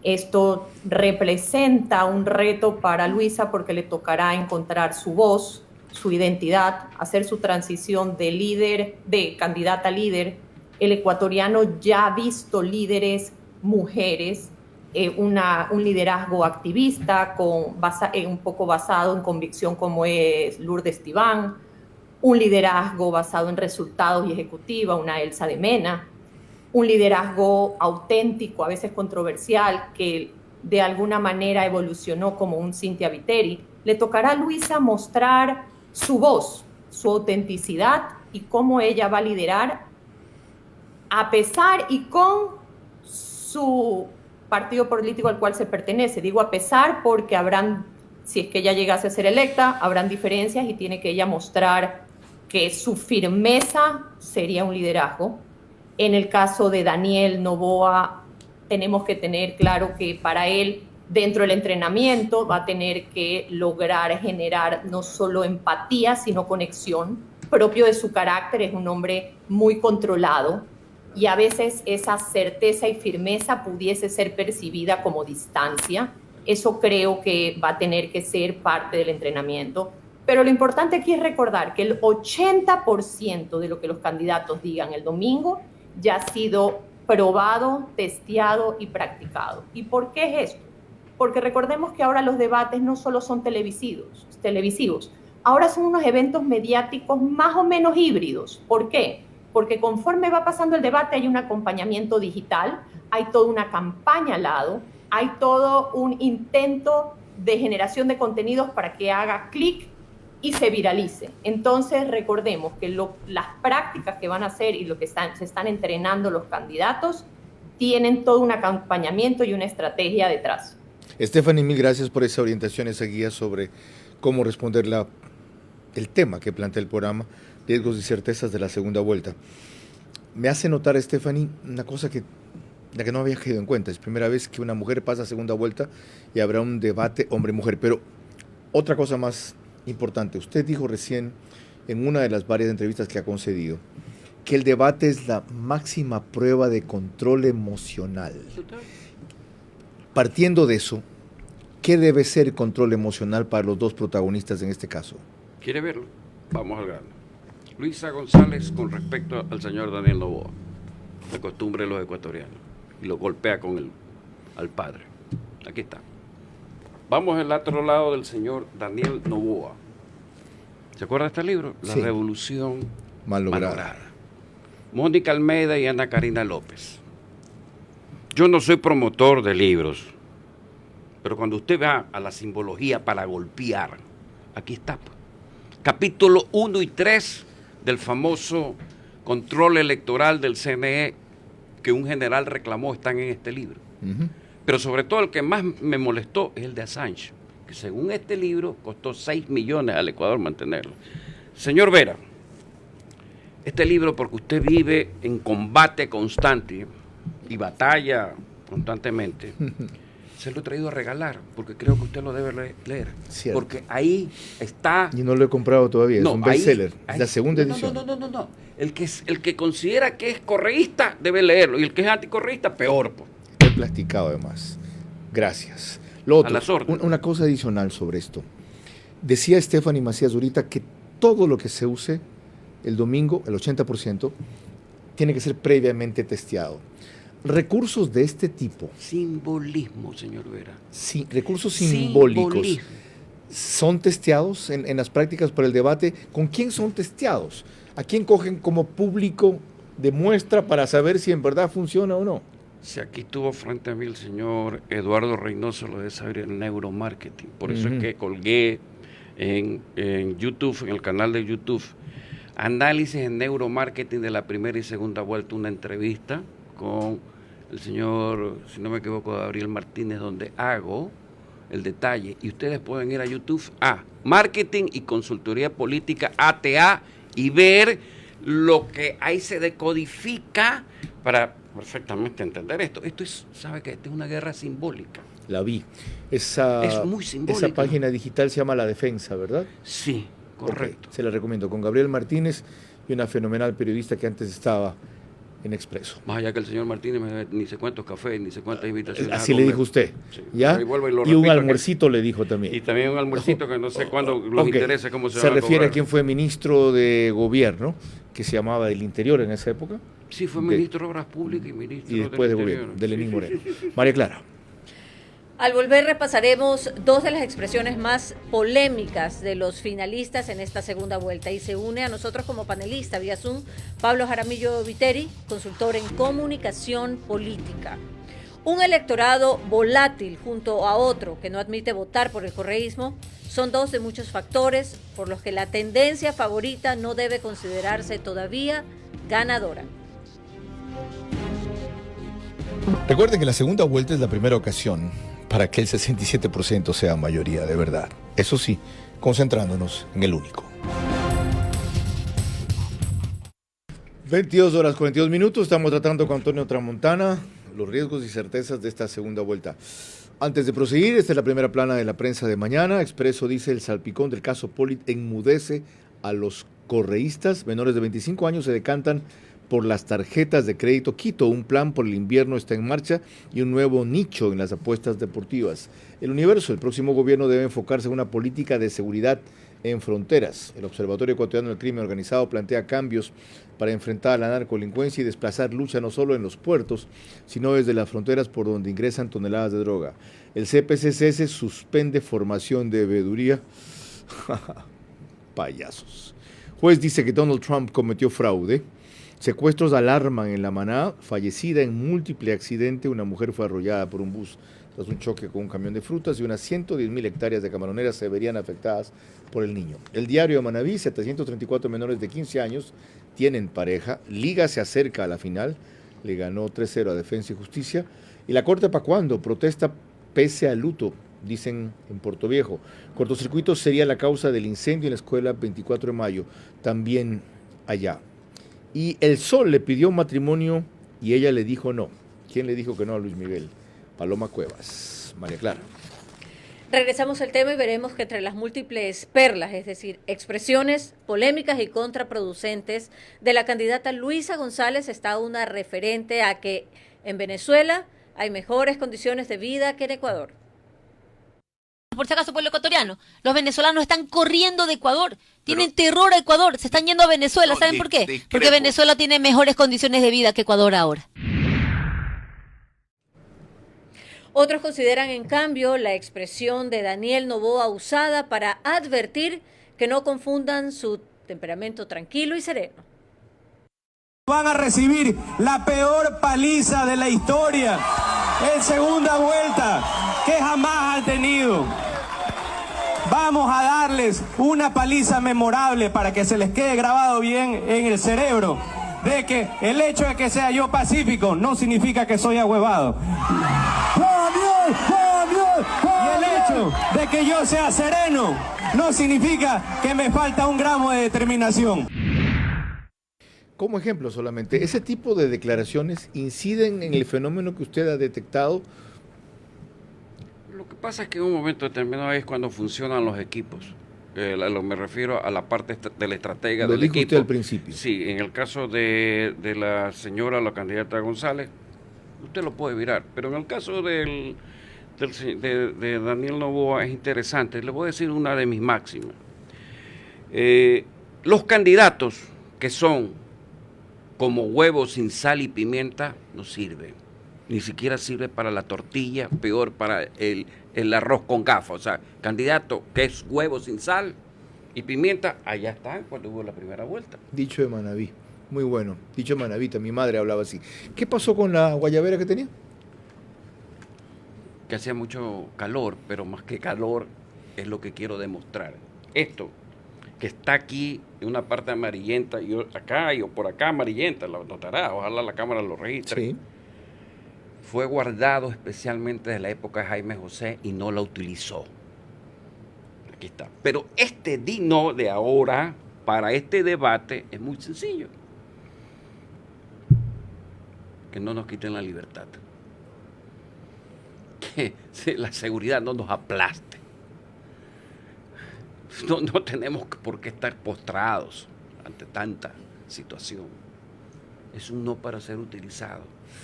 Esto representa un reto para Luisa porque le tocará encontrar su voz, su identidad, hacer su transición de candidata a líder. El ecuatoriano ya ha visto líderes mujeres, un liderazgo activista un poco basado en convicción como es Lourdes Tibán, un liderazgo basado en resultados y ejecutiva, una Elsa de Mena, un liderazgo auténtico, a veces controversial, que de alguna manera evolucionó como un Cynthia Viteri. Le tocará a Luisa mostrar su voz, su autenticidad y cómo ella va a liderar a pesar y con su partido político al cual se pertenece. Digo a pesar porque si es que ella llegase a ser electa, habrán diferencias y tiene que ella mostrar que su firmeza sería un liderazgo. En el caso de Daniel Noboa, tenemos que tener claro que para él, dentro del entrenamiento, va a tener que lograr generar no solo empatía, sino conexión. Propio de su carácter, es un hombre muy controlado y a veces esa certeza y firmeza pudiese ser percibida como distancia. Eso creo que va a tener que ser parte del entrenamiento. Pero lo importante aquí es recordar que el 80% de lo que los candidatos digan el domingo ya ha sido probado, testeado y practicado. ¿Y por qué es esto? Porque recordemos que ahora los debates no solo son televisivos, ahora son unos eventos mediáticos más o menos híbridos. ¿Por qué? Porque conforme va pasando el debate hay un acompañamiento digital, hay toda una campaña al lado, hay todo un intento de generación de contenidos para que haga clic y se viralice. Entonces recordemos que las prácticas que van a hacer y lo que se están entrenando los candidatos tienen todo un acompañamiento y una estrategia detrás. Stephanie, mil gracias por esa orientación, esa guía sobre cómo responder el tema que plantea el programa, riesgos y certezas de la segunda vuelta. Me hace notar, Stephanie, una cosa la que no había caído en cuenta. Es primera vez que una mujer pasa a segunda vuelta y habrá un debate hombre-mujer. Pero otra cosa más importante, usted dijo recién en una de las varias entrevistas que ha concedido que el debate es la máxima prueba de control emocional. Partiendo de eso, ¿qué debe ser control emocional para los dos protagonistas en este caso? ¿Quiere verlo? Vamos al grano. Luisa González con respecto al señor Daniel Noboa, de costumbre de los ecuatorianos, y lo golpea al padre. Aquí está. Vamos al otro lado del señor Daniel Noboa. ¿Se acuerda de este libro? La Sí. Revolución Malograda. Mónica Almeida y Ana Karina López. Yo no soy promotor de libros, pero cuando usted va a la simbología para golpear, aquí está. Capítulo 1 y 3 del famoso control electoral del CNE que un general reclamó están en este libro. Uh-huh. Pero sobre todo el que más me molestó es el de Assange, que según este libro costó 6 millones al Ecuador mantenerlo. Señor Vera, este libro, porque usted vive en combate constante y batalla constantemente, se lo he traído a regalar, porque creo que usted lo debe leer. Cierto. Porque ahí está... Y no lo he comprado todavía, No, es un bestseller, ahí- es la segunda no, edición. No. El que considera que es correísta debe leerlo, y el que es anticorreísta, peor. Pues. He platicado además. Gracias. Lo otro, A las órdenes. una cosa adicional sobre esto. Decía Stephanie Macías ahorita que todo lo que se use el domingo, el 80%, tiene que ser previamente testeado. Recursos de este tipo, Simbolismo, señor Vera. sí, recursos simbólicos, Simbolismo. ¿son testeados en las prácticas para el debate? ¿Con quién son testeados? ¿A quién cogen como público de muestra para saber si en verdad funciona o no? Si aquí estuvo frente a mí el señor Eduardo Reynoso, lo debe saber, el neuromarketing. Por eso es que colgué en YouTube, en el canal de YouTube, análisis en neuromarketing de la primera y segunda vuelta, una entrevista con el señor, si no me equivoco, Gabriel Martínez, donde hago el detalle. Y ustedes pueden ir a YouTube, a Marketing y Consultoría Política, ATA, y ver lo que ahí se decodifica para perfectamente entender esto. Esto es, ¿sabe qué? Esto es una guerra simbólica. La vi. Esa, Es muy simbólica. esa página digital se llama La Defensa, ¿verdad? Sí, Correcto. Ok, se la recomiendo, con Gabriel Martínez y una fenomenal periodista que antes estaba en Expreso. Más allá que el señor Martínez me ni sé cuántos cafés, ni sé cuántas invitaciones. Así le dijo usted, Sí. ¿ya? Y vuelvo y lo Y un repito, almuercito le dijo también. Y también un almuercito que no sé cuándo los Ok. interesa, cómo se Se van refiere cobrar. a quien fue ministro de gobierno, que se llamaba del Interior en esa época. Sí, fue ministro de Obras Públicas y ministro Y después de del gobierno, Interior. de Lenín Moreno. María Clara. Al volver repasaremos dos de las expresiones más polémicas de los finalistas en esta segunda vuelta y se une a nosotros como panelista vía Zoom Pablo Jaramillo Viteri, consultor en comunicación política. Un electorado volátil junto a otro que no admite votar por el correísmo son dos de muchos factores por los que la tendencia favorita no debe considerarse todavía ganadora. Recuerden que la segunda vuelta es la primera ocasión para que el 67% sea mayoría de verdad. Eso sí, concentrándonos en el único. 22 horas 42 minutos, estamos tratando con Antonio Tramontana los riesgos y certezas de esta segunda vuelta. Antes de proseguir, esta es la primera plana de la prensa de mañana. Expreso dice: el salpicón del caso Polit enmudece a los correístas. Menores de 25 años se decantan por las tarjetas de crédito Quito. Un plan por el invierno está en marcha y un nuevo nicho en las apuestas deportivas. El Universo: el próximo gobierno debe enfocarse en una política de seguridad en fronteras. El Observatorio Ecuatoriano del Crimen Organizado plantea cambios para enfrentar a la narcodelincuencia y desplazar lucha no solo en los puertos, sino desde las fronteras por donde ingresan toneladas de droga. El CPCCS suspende formación de veeduría. Payasos. Juez dice que Donald Trump cometió fraude. Secuestros alarman en La Maná. Fallecida en múltiple accidente, una mujer fue arrollada por un bus tras un choque con un camión de frutas y unas 110.000 hectáreas de camaroneras se verían afectadas por el niño. El diario de Manaví: 734 menores de 15 años tienen pareja. Liga se acerca a la final. Le ganó 3-0 a Defensa y Justicia. Y la Corte ¿pa' cuándo? Protesta pese al luto, dicen en Puerto Viejo. Cortocircuito sería la causa del incendio en la escuela 24 de mayo, también allá. Y El Sol le pidió matrimonio y ella le dijo no. ¿Quién le dijo que no a Luis Miguel? Paloma Cuevas. María Clara. Regresamos al tema y veremos que entre las múltiples perlas, es decir, expresiones polémicas y contraproducentes de la candidata Luisa González, está una referente a que en Venezuela hay mejores condiciones de vida que en Ecuador. Por si acaso, pueblo ecuatoriano, los venezolanos están corriendo de Ecuador, tienen terror a Ecuador, se están yendo a Venezuela. ¿Saben por qué? Porque Venezuela tiene mejores condiciones de vida que Ecuador ahora. Otros consideran, en cambio, la expresión de Daniel Noboa usada para advertir que no confundan su temperamento tranquilo y sereno. Van a recibir la peor paliza de la historia en segunda vuelta que jamás han tenido. Vamos a darles una paliza memorable para que se les quede grabado bien en el cerebro de que el hecho de que sea yo pacífico no significa que soy ahuevado. Y el hecho de que yo sea sereno no significa que me falta un gramo de determinación. Como ejemplo solamente, ¿ese tipo de declaraciones inciden en el fenómeno que usted ha detectado? Lo que pasa es que en un momento determinado es cuando funcionan los equipos. Me refiero a la parte de la estratega del equipo. Lo dijo usted al principio. Sí, en el caso de la señora, la candidata González, usted lo puede virar, pero en el caso de Daniel Noboa es interesante. Le voy a decir una de mis máximas. Los candidatos que son como huevos sin sal y pimienta no sirven. Ni siquiera sirve para la tortilla, peor para el arroz con gafas. O sea, candidato que es huevo sin sal y pimienta, allá están cuando hubo la primera vuelta. Dicho de Manaví, muy bueno. Dicho de Manavita, mi madre hablaba así. ¿Qué pasó con la guayabera que tenía? Que hacía mucho calor, pero más que calor es lo que quiero demostrar. Esto que está aquí en una parte amarillenta y acá y por acá amarillenta, la notará, ojalá la cámara lo registre. Sí. Fue guardado especialmente desde la época de Jaime José y no la utilizó. Aquí está. Pero este dino de ahora, para este debate, es muy sencillo. Que no nos quiten la libertad. Que la seguridad no nos aplaste. No tenemos por qué estar postrados ante tanta situación. Es un no para ser utilizado.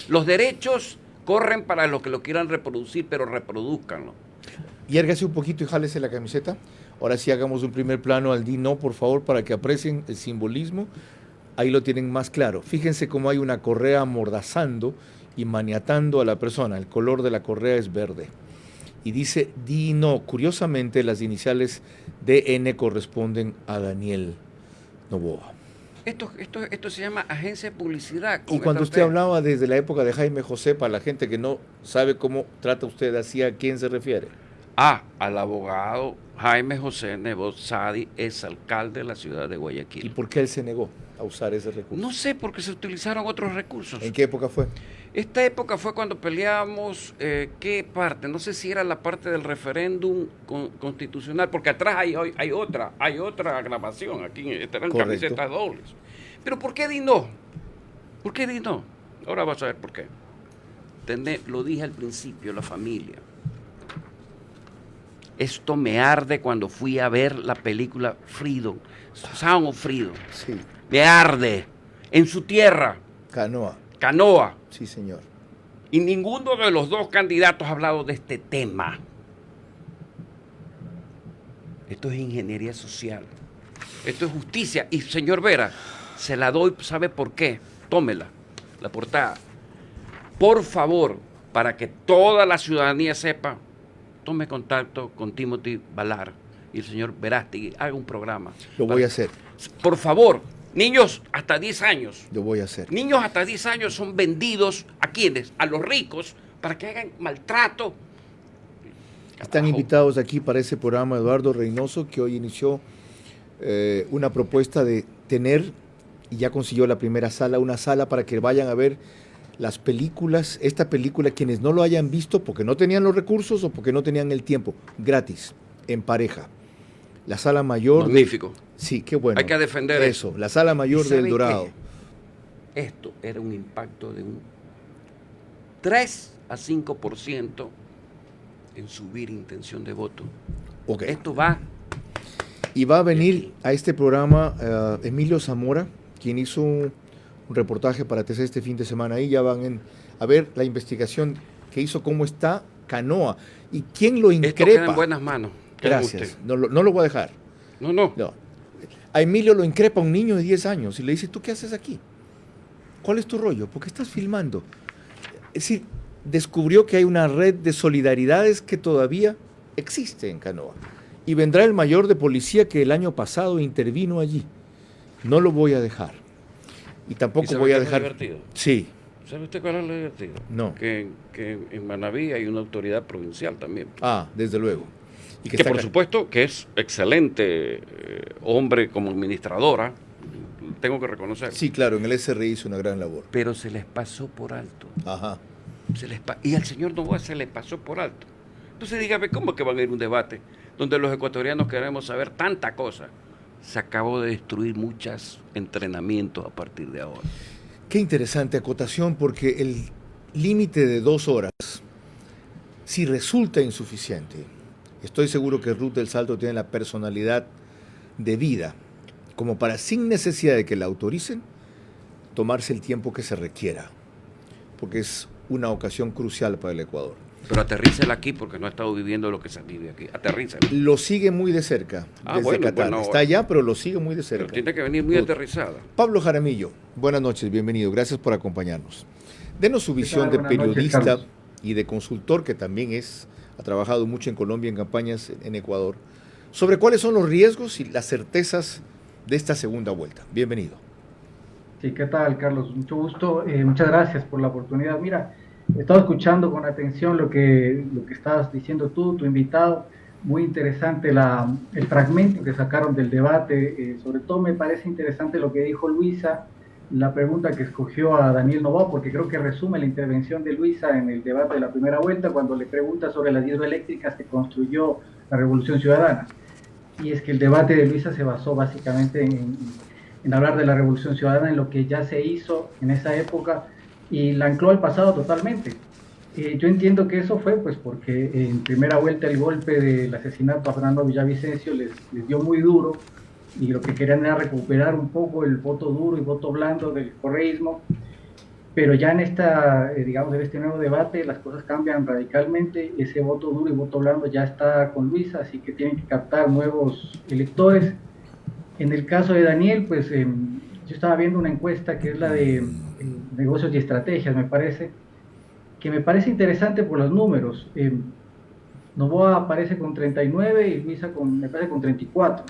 Los derechos corren para los que lo quieran reproducir, pero reproduzcanlo. Y érgase un poquito y jálese la camiseta. Ahora sí hagamos un primer plano al Di No, por favor, para que aprecien el simbolismo. Ahí lo tienen más claro. Fíjense cómo hay una correa amordazando y maniatando a la persona. El color de la correa es verde. Y dice Di No. Curiosamente, las iniciales DN corresponden a Daniel Noboa. Esto se llama agencia de publicidad. Y cuando usted hablaba desde la época de Jaime José, para la gente que no sabe cómo trata usted así, ¿a quién se refiere? Al abogado Jaime José Nebot Sadi, es alcalde de la ciudad de Guayaquil. ¿Y por qué él se negó a usar ese recurso? No sé, porque se utilizaron otros recursos. ¿En qué época fue? Esta época fue cuando peleábamos, ¿qué parte? No sé si era la parte del referéndum constitucional, porque atrás hay otra grabación, aquí eran camisetas dobles. Pero ¿por qué Di No? ¿Por qué Di No? Ahora vas a ver por qué. Lo dije al principio, la familia. Esto me arde cuando fui a ver la película Freedom, Sound of Freedom. Sí. Me arde. En su tierra. Canoa. Sí, señor. Y ninguno de los dos candidatos ha hablado de este tema. Esto es ingeniería social. Esto es justicia. Y señor Vera, se la doy, ¿sabe por qué? Tómela, la portada. Por favor, para que toda la ciudadanía sepa, tome contacto con Timothy Valar y el señor Verástegui, haga un programa. Lo voy a hacer. Por favor, niños hasta 10 años. Lo voy a hacer. Niños hasta 10 años son vendidos, ¿a quiénes? A los ricos, para que hagan maltrato. Están invitados aquí para ese programa Eduardo Reynoso, que hoy inició una propuesta de tener, y ya consiguió la primera sala, una sala para que vayan a ver las películas, esta película, quienes no lo hayan visto porque no tenían los recursos o porque no tenían el tiempo, gratis, en pareja. La sala mayor. Magnífico. Sí, qué bueno. Hay que defender eso. La sala mayor del Dorado. Esto era un impacto de un 3 a 5% en subir intención de voto. Okay. Esto va. Y va a venir a este programa Emilio Zamora, quien hizo un reportaje para TC este fin de semana. Ahí ya van a ver la investigación que hizo, cómo está Canoa y quién lo increpa. Esto queda en buenas manos. Gracias. No lo voy a dejar. No. A Emilio lo increpa un niño de 10 años y le dice, ¿tú qué haces aquí? ¿Cuál es tu rollo? ¿Por qué estás filmando? Es decir, descubrió que hay una red de solidaridades que todavía existe en Canoa. Y vendrá el mayor de policía que el año pasado intervino allí. No lo voy a dejar. Y tampoco voy a dejar. ¿Es divertido? Sí. ¿Sabe usted cuál es lo divertido? No. Que en Manabí hay una autoridad provincial también. Desde luego. Y que por supuesto que es excelente hombre como administradora, tengo que reconocer. Sí, claro, en el SRI hizo una gran labor. Pero se les pasó por alto. Ajá. Y al señor Noboa se le pasó por alto. Entonces dígame, ¿cómo es que van a ir a un debate donde los ecuatorianos queremos saber tanta cosa? Se acabó de destruir muchos entrenamientos a partir de ahora. Qué interesante acotación, porque el límite de 2 horas, si resulta insuficiente, estoy seguro que Ruth del Salto tiene la personalidad de vida como para, sin necesidad de que la autoricen, tomarse el tiempo que se requiera, porque es una ocasión crucial para el Ecuador. Pero aterrícela aquí porque no ha estado viviendo lo que se vive aquí. Aterrícela. Lo sigue muy de cerca, desde Qatar. Está allá, pero lo sigue muy de cerca. Pero tiene que venir muy aterrizada. Pablo Jaramillo, buenas noches, bienvenido. Gracias por acompañarnos. Denos su visión de periodista y de consultor, que también ha trabajado mucho en Colombia, en campañas en Ecuador, sobre cuáles son los riesgos y las certezas de esta segunda vuelta. Bienvenido. Sí, ¿qué tal, Carlos? Mucho gusto. Muchas gracias por la oportunidad. Mira, he estado escuchando con atención lo que estabas diciendo tú, tu invitado. Muy interesante el fragmento que sacaron del debate. Sobre todo me parece interesante lo que dijo Luisa, la pregunta que escogió a Daniel Noboa, porque creo que resume la intervención de Luisa en el debate de la primera vuelta, cuando le pregunta sobre las hidroeléctricas que construyó la Revolución Ciudadana. Y es que el debate de Luisa se basó básicamente en hablar de la Revolución Ciudadana, en lo que ya se hizo en esa época, y la ancló al pasado totalmente. Yo entiendo que eso fue pues porque en primera vuelta el golpe del asesinato a Fernando Villavicencio les dio muy duro y lo que querían era recuperar un poco el voto duro y voto blando del correísmo, pero ya en digamos, en este nuevo debate las cosas cambian radicalmente, ese voto duro y voto blando ya está con Luisa, así que tienen que captar nuevos electores. En el caso de Daniel, pues yo estaba viendo una encuesta que es la de negocios y estrategias, me parece interesante por los números. Noboa aparece con 39 y Luisa me parece con 34,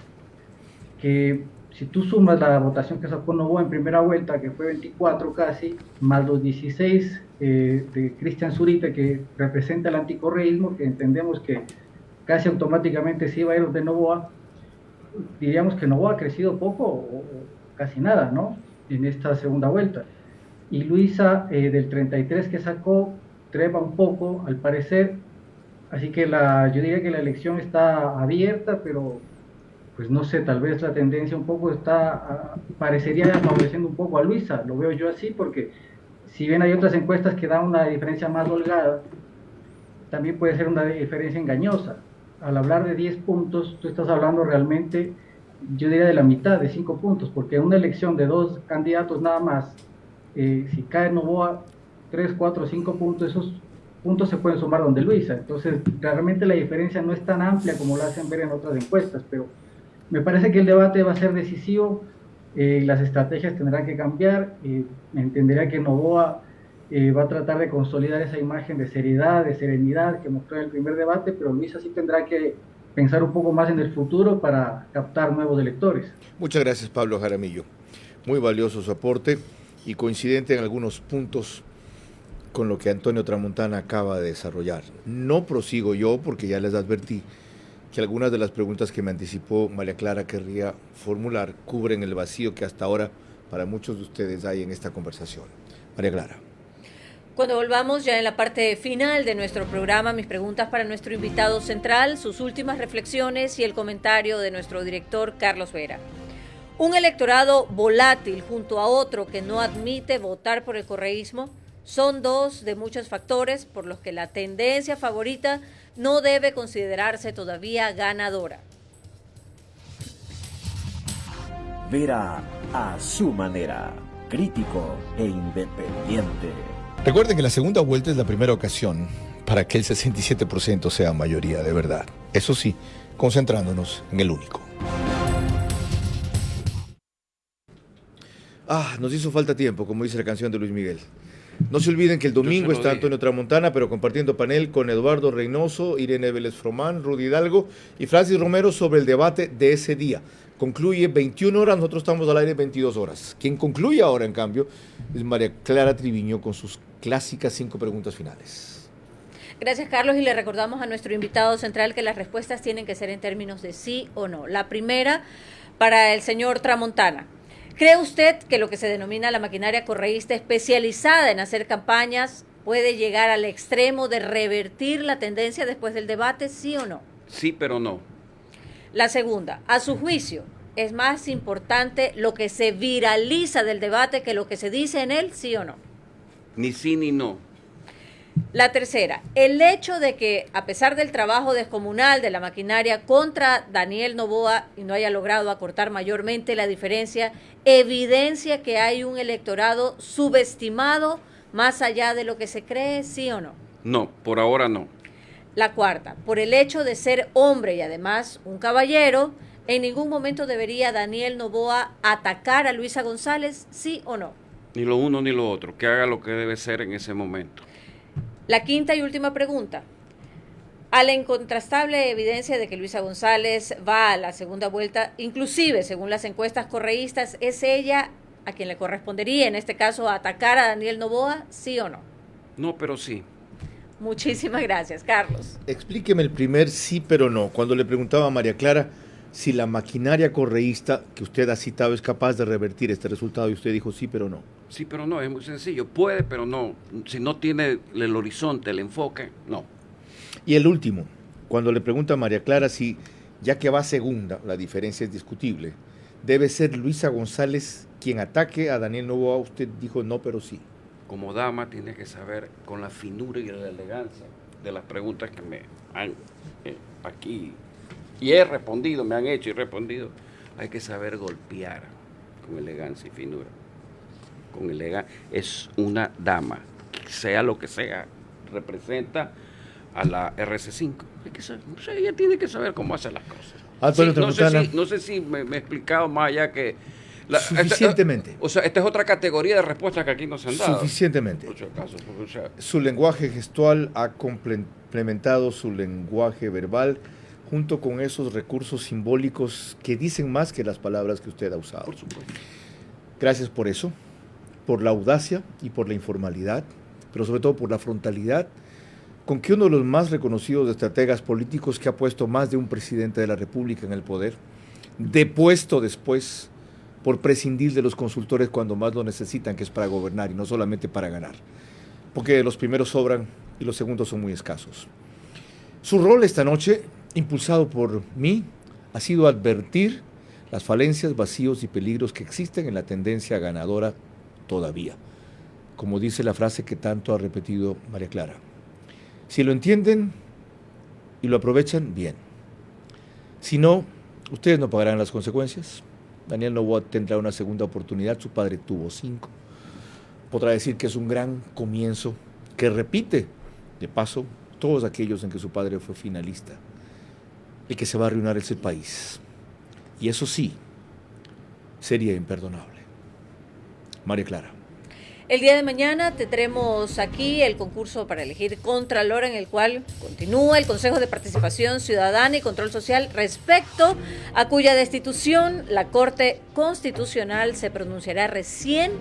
que si tú sumas la votación que sacó Noboa en primera vuelta, que fue 24 casi, más los 16 de Cristian Zurita, que representa el anticorreísmo, que entendemos que casi automáticamente se iba a ir de Noboa, diríamos que Noboa ha crecido poco o casi nada, ¿no?, en esta segunda vuelta. Y Luisa, del 33 que sacó, trepa un poco, al parecer, así que yo diría que la elección está abierta, pero pues no sé, tal vez la tendencia un poco parecería favoreciendo un poco a Luisa, lo veo yo así, porque si bien hay otras encuestas que dan una diferencia más holgada, también puede ser una diferencia engañosa. Al hablar de 10 puntos, tú estás hablando realmente, yo diría de la mitad, de 5 puntos, porque en una elección de 2 candidatos nada más, si cae Noboa 3, 4, 5 puntos, esos puntos se pueden sumar donde Luisa. Entonces, realmente la diferencia no es tan amplia como la hacen ver en otras encuestas, pero me parece que el debate va a ser decisivo, las estrategias tendrán que cambiar, entendería que Noboa va a tratar de consolidar esa imagen de seriedad, de serenidad que mostró en el primer debate, pero Luisa sí tendrá que pensar un poco más en el futuro para captar nuevos electores. Muchas gracias, Pablo Jaramillo. Muy valioso su aporte y coincidente en algunos puntos con lo que Antonio Tramontana acaba de desarrollar. No prosigo yo porque ya les advertí que algunas de las preguntas que me anticipó María Clara querría formular cubren el vacío que hasta ahora para muchos de ustedes hay en esta conversación. María Clara. Cuando volvamos ya en la parte final de nuestro programa, mis preguntas para nuestro invitado central, sus últimas reflexiones y el comentario de nuestro director Carlos Vera. Un electorado volátil junto a otro que no admite votar por el correísmo son dos de muchos factores por los que la tendencia favorita no debe considerarse todavía ganadora. Vera a su manera, crítico e independiente. Recuerden que la segunda vuelta es la primera ocasión para que el 67% sea mayoría de verdad. Eso sí, concentrándonos en el único. Nos hizo falta tiempo, como dice la canción de Luis Miguel. No se olviden que el domingo está Antonio Tramontana, pero compartiendo panel con Eduardo Reynoso, Irene Vélez Fromán, Rudy Hidalgo y Francis Romero sobre el debate de ese día. Concluye 21 horas, nosotros estamos al aire 22 horas. Quien concluye ahora, en cambio, es María Clara Triviño con sus clásicas 5 preguntas finales. Gracias, Carlos, y le recordamos a nuestro invitado central que las respuestas tienen que ser en términos de sí o no. La primera, para el señor Tramontana. ¿Cree usted que lo que se denomina la maquinaria correísta especializada en hacer campañas puede llegar al extremo de revertir la tendencia después del debate, sí o no? Sí, pero no. La segunda, a su juicio, ¿es más importante lo que se viraliza del debate que lo que se dice en él, sí o no? Ni sí ni no. La tercera, el hecho de que, a pesar del trabajo descomunal de la maquinaria contra Daniel Noboa y no haya logrado acortar mayormente la diferencia, evidencia que hay un electorado subestimado más allá de lo que se cree, ¿sí o no? No, por ahora no. La cuarta, por el hecho de ser hombre y además un caballero, ¿en ningún momento debería Daniel Noboa atacar a Luisa González, sí o no? Ni lo uno ni lo otro, que haga lo que debe ser en ese momento. La quinta y última pregunta. A la incontrastable evidencia de que Luisa González va a la segunda vuelta, inclusive según las encuestas correístas, ¿es ella a quien le correspondería en este caso atacar a Daniel Noboa, sí o no? No, pero sí. Muchísimas gracias, Carlos. Explíqueme el primer sí pero no. Cuando le preguntaba a María Clara si la maquinaria correísta que usted ha citado es capaz de revertir este resultado y usted dijo sí pero no. Sí, pero no, es muy sencillo. Puede, pero no. Si no tiene el horizonte, el enfoque, no. Y el último, cuando le pregunta a María Clara si, ya que va segunda, la diferencia es discutible, debe ser Luisa González quien ataque a Daniel Noboa, usted dijo no, pero sí. como dama tiene que saber con la finura y la elegancia de las preguntas que me han aquí y he respondido, me han hecho y respondido. Hay que saber golpear con elegancia y finura. Con elegancia. Es una dama, sea lo que sea, representa a la RC5. Hay que saber, o sea, ella tiene que saber cómo hacer las cosas. Antonio Tramontana. No sé si me he explicado más allá que... Suficientemente. O sea, esta es otra categoría de respuestas que aquí no se han dado. Suficientemente. Por si acaso, o sea, Su lenguaje gestual ha complementado su lenguaje verbal junto con esos recursos simbólicos que dicen más que las palabras que usted ha usado. por supuesto. Gracias por eso, por la audacia y por la informalidad, pero sobre todo por la frontalidad con que uno de los más reconocidos estrategas políticos que ha puesto más de un presidente de la República en el poder, depuesto después por prescindir de los consultores cuando más lo necesitan, que es para gobernar y no solamente para ganar, porque los primeros sobran y los segundos son muy escasos. Su rol esta noche, impulsado por mí, ha sido advertir las falencias, vacíos y peligros que existen en la tendencia ganadora todavía. Como dice la frase que tanto ha repetido María Clara. Si lo entienden y lo aprovechan, bien. Si no, ustedes no pagarán las consecuencias. Daniel Noboa tendrá una segunda oportunidad, su padre tuvo 5. Podrá decir que es un gran comienzo, que repite, de paso, todos aquellos en que su padre fue finalista. El que se va a arruinar es el país. Y eso sí, sería imperdonable. María Clara. El día de mañana tendremos aquí el concurso para elegir Contralor, en el cual continúa el Consejo de Participación Ciudadana y Control Social, respecto a cuya destitución la Corte Constitucional se pronunciará recién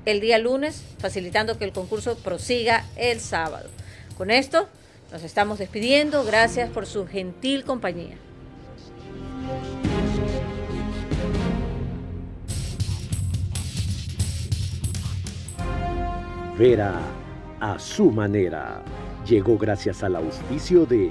el día lunes, facilitando que el concurso prosiga el sábado. Con esto nos estamos despidiendo. Gracias por su gentil compañía. Vera a su manera. Llegó gracias al auspicio de